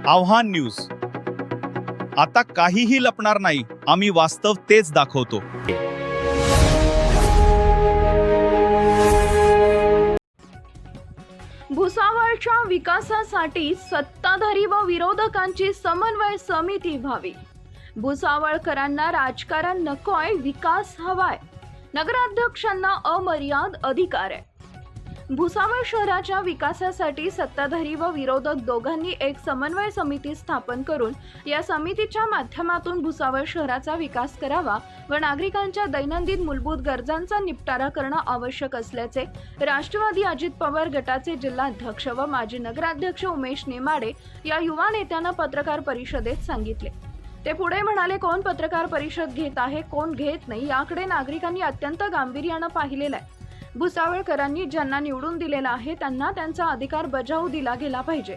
आव्हान न्यूज. आता काहीही लपणार नाही, आम्ही वास्तव तेच दाखवतो. भुसावळच्या विकासासाठी सत्ताधारी व विरोधकांची समन्वय समिती व्हावी. भुसावळकरांना राजकारण नकोय, विकास हवाय. नगराध्यक्षांना अमर्याद अधिकार आहे. भुसावळ शहराच्या विकासासाठी सत्ताधारी व विरोधक दोघांनी एक समन्वय समिती स्थापन करून या समितीच्या माध्यमातून भुसावळ शहराचा विकास करावा व नागरिकांच्या दैनंदिन मूलभूत गरजांचा निपटारा करणं आवश्यक असल्याचे राष्ट्रवादी अजित पवार गटाचे जिल्हाध्यक्ष व माजी नगराध्यक्ष उमेश नेमाडे या युवा नेत्यांना पत्रकार परिषदेत सांगितले. ते पुढे म्हणाले, कोण पत्रकार परिषद घेत आहे, कोण घेत नाही याकडे नागरिकांनी अत्यंत गांभीर्यानं पाहिलेलं आहे. भुसावळकरांनी ज्यांना निवडून दिलेला आहे त्यांना त्यांचा अधिकार बजावू दिला गेला पाहिजे.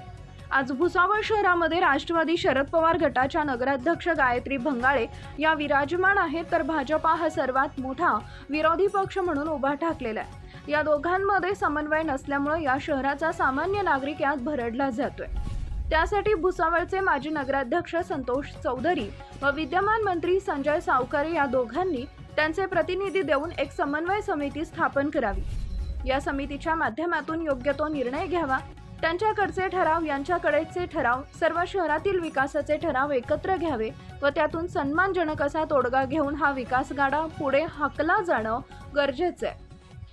आज भुसावळ शहरामध्ये राष्ट्रवादी शरद पवार गटाच्या नगराध्यक्ष गायत्री भंगाळे या विराजमान आहेत, तर भाजपा हा सर्वात मोठा विरोधी पक्ष म्हणून उभा ठाकलेला आहे. या दोघांमध्ये समन्वय नसल्यामुळे या शहराचा सामान्य नागरिक यात भरडला जातोय. त्यासाठी भुसावळचे माजी नगराध्यक्ष संतोष चौधरी व विद्यमान मंत्री संजय सावकारे या दोघांनी त्यांचे प्रतिनिधी देऊन एक समन्वय समिती स्थापन करावी. या समितीच्या माध्यमातून योग्य तो निर्णय घ्यावा. त्यांच्याकडचे ठराव, यांच्याकडेचे ठराव, सर्व शहरातील विकासाचे ठराव एकत्र घ्यावे व त्यातून सन्मानजनक असा तोडगा घेऊन हा विकास गाडा पुढे हाकला जाणं गरजेचं आहे.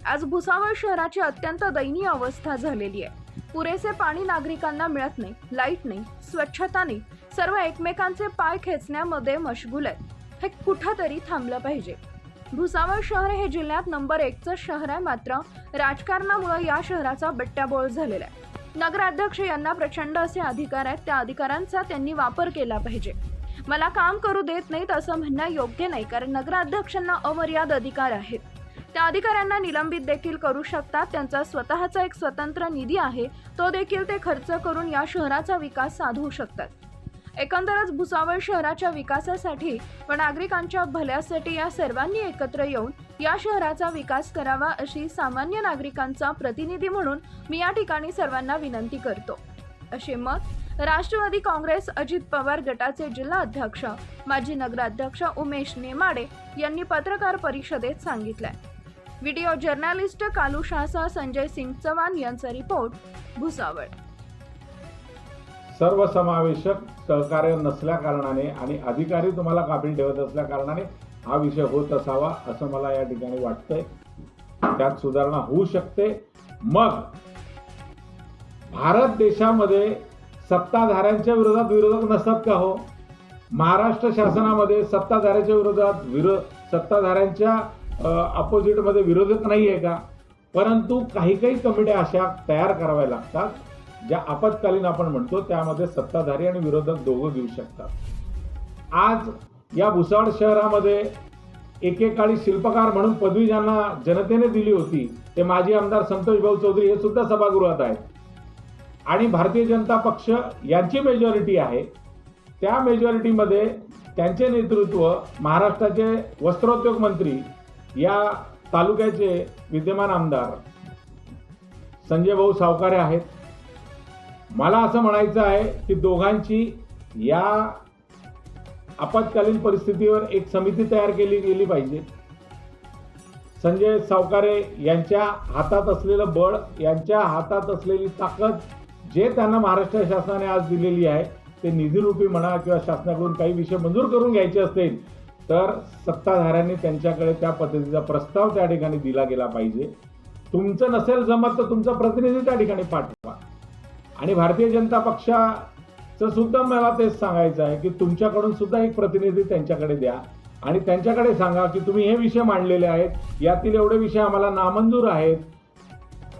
आज भुसावळ शहराची अत्यंत दयनीय अवस्था झालेली आहे. पुरेसे पाणी नागरिकांना मिळत नाही, लाईट नाही, स्वच्छता नाही, सर्व एकमेकांचे पाय खेचण्यामध्ये मशगूल आहेत. हे कुठंतरी थांबलं पाहिजे. भुसावळ शहर हे जिल्ह्यात नंबर 1चं शहर आहे, मात्र राजकारणामुळे या शहराचा बट्ट्याबोळ झालेला आहे. नगराध्यक्ष यांना प्रचंड असे अधिकार आहेत, त्या अधिकारांचा त्यांनी वापर केला पाहिजे. मला काम करू देत नाहीत असं म्हणणं योग्य नाही, कारण नगराध्यक्षांना अमर्याद अधिकार आहेत. त्या अधिकाऱ्यांना निलंबित देखील करू शकतात. त्यांचा स्वतःचा एक स्वतंत्र निधी आहे, तो देखील ते खर्च करून या शहराचा विकास साधू शकतात. एकंदरच भुसावळ शहराच्या विकासासाठी व नागरिकांच्या भल्यासाठी या सर्वांनी एकत्र येऊन या शहराचा विकास करावा अशी सामान्य नागरिकांचा प्रतिनिधी म्हणून मी या ठिकाणी सर्वांना विनंती करतो, असे मत राष्ट्रवादी काँग्रेस अजित पवार गटाचे जिल्हाध्यक्ष माजी नगराध्यक्ष उमेश नेमाडे यांनी पत्रकार परिषदेत सांगितले. व्हिडिओ जर्नलिस्ट कालू शाहसह संजय सिंग चव्हाण यांचा रिपोर्ट, भुसावळ. सर्वसमावेशक सहकार्य नसल्या कारणाने आणि अधिकारी तुम्हाला काबील ठेवत असल्या कारणाने हा विषय होत असावा असं मला या ठिकाणी वाटतंय. त्यात सुधारणा होऊ शकते. मग भारत देशामध्ये सत्ताधाऱ्यांच्या विरोधात विरोधक नसतात का हो? महाराष्ट्र शासनामध्ये सत्ताधाऱ्यांच्या विरोधात सत्ताधाऱ्यांच्या अपोजिटमध्ये विरोधक नाही आहे का? परंतु काही कमिट्या अशा तयार कराव्या लागतात ज्या आपत्कालीन आपण म्हणतो, त्यामध्ये सत्ताधारी आणि विरोधक दोघं घेऊ शकतात. आज या भुसावळ शहरामध्ये एकेकाळी शिल्पकार म्हणून पदवी ज्यांना जनतेने दिली होती ते माजी आमदार संतोष भाऊ चौधरी हे सुद्धा सभागृहात आहेत आणि भारतीय जनता पक्ष यांची मेजॉरिटी आहे. त्या मेजॉरिटीमध्ये त्यांचे नेतृत्व महाराष्ट्राचे वस्त्रोद्योग मंत्री या तालुक्याचे विद्यमान आमदार संजय भाऊ सावकारे आहेत. मला असं म्हणायचं आहे की दोघांची या आपत्कालीन परिस्थितीवर एक समिती तयार केली गेली पाहिजे. संजय सावकारे यांच्या हातात असलेलं बळ, यांच्या हातात असलेली ताकद, जे त्यांना महाराष्ट्र शासनाने आज दिलेली आहे, ते निधीरूपी म्हणा किंवा शासनाकडून काही विषय मंजूर करून घ्यायचे असतील तर सत्ताधाऱ्यांनी त्यांच्याकडे त्या पद्धतीचा प्रस्ताव त्या ठिकाणी दिला गेला पाहिजे. तुमचं नसेल जमत तर तुमचा प्रतिनिधी त्या ठिकाणी पाठवा. आणि भारतीय जनता पक्षाचं सुद्धा मला तेच सांगायचं आहे की तुमच्याकडून सुद्धा एक प्रतिनिधी त्यांच्याकडे द्या आणि त्यांच्याकडे सांगा की तुम्ही हे विषय मांडलेले आहेत, यातील एवढे विषय आम्हाला नामंजूर आहेत,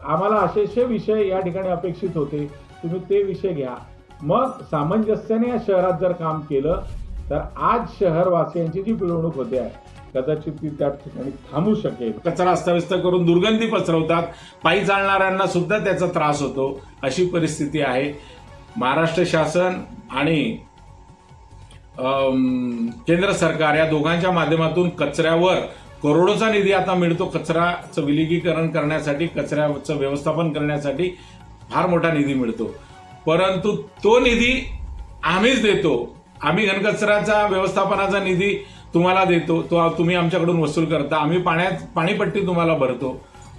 आम्हाला असे विषय या ठिकाणी अपेक्षित होते, तुम्ही ते विषय घ्या. मग सामंजस्याने या शहरात जर काम केलं तर आज शहरवासियांची जी पिळवणूक होते आहे कदाचित ती त्या ठिकाणी थांबू शकेल. कचरा अस्ताव्यस्त करून दुर्गंधी पसरवतात, पायी चालणाऱ्यांना सुद्धा त्याचा त्रास होतो, अशी परिस्थिती आहे. महाराष्ट्र शासन आणि केंद्र सरकार या दोघांच्या माध्यमातून कचऱ्यावर करोडोचा निधी आता मिळतो. कचऱ्याचं विलगीकरण करण्यासाठी, कचऱ्याचं व्यवस्थापन करण्यासाठी फार मोठा निधी मिळतो, परंतु तो निधी आम्हीच देतो, आम्ही घनकचऱ्याचा व्यवस्थापनाचा निधी तुम्हाला देतो, तो तुम्ही आमच्याकडून वसूल करता, आम्ही पाणीपट्टी तुम्हाला भरतो,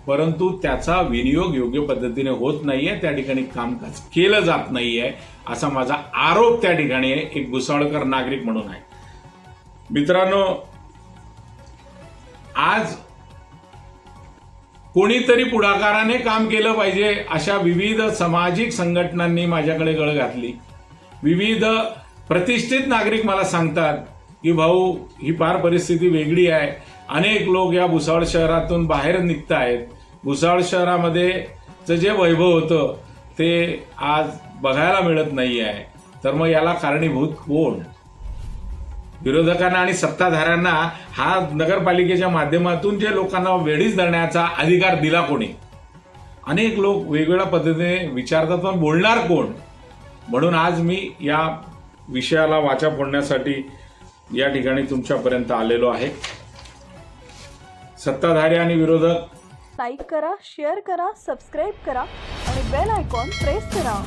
परंतु त्याचा विनियोग योग्य पद्धतीने होत नाहीये, त्या ठिकाणी कामकाज केलं जात नाहीये, असा माझा आरोप त्या ठिकाणी एक भुसावळकर नागरिक म्हणून आहे. मित्रांनो, आज कोणीतरी पुढाकाराने काम केलं पाहिजे अशा विविध सामाजिक संघटनांनी माझ्याकडे गळ घातली. विविध प्रतिष्ठित नागरिक मला सांगतात की भाऊ, ही फार परिस्थिती वेगळी आहे, अनेक लोक या भुसावळ शहरातून बाहेर निघत आहेत, भुसावळ शहरामध्ये जे वैभव होतं ते आज बघायला मिळत नाही आहे. तर मग याला कारणीभूत कोण? विरोधकांना आणि सत्ताधाऱ्यांना हा नगरपालिकेच्या माध्यमातून जे लोकांना वेळीच धरण्याचा अधिकार दिला कोणी? अनेक लोक वेगवेगळ्या पद्धतीने विचारतात, पण बोलणार कोण? म्हणून आज मी या विषयाला वाचा फोडण्यासाठी या ठिकाणी तुमच्यापर्यंत आलेलो आहे. सत्ताधारी आणि विरोधक लाईक करा, शेअर करा, सबस्क्राईब करा आणि बेल आयकॉन प्रेस करा.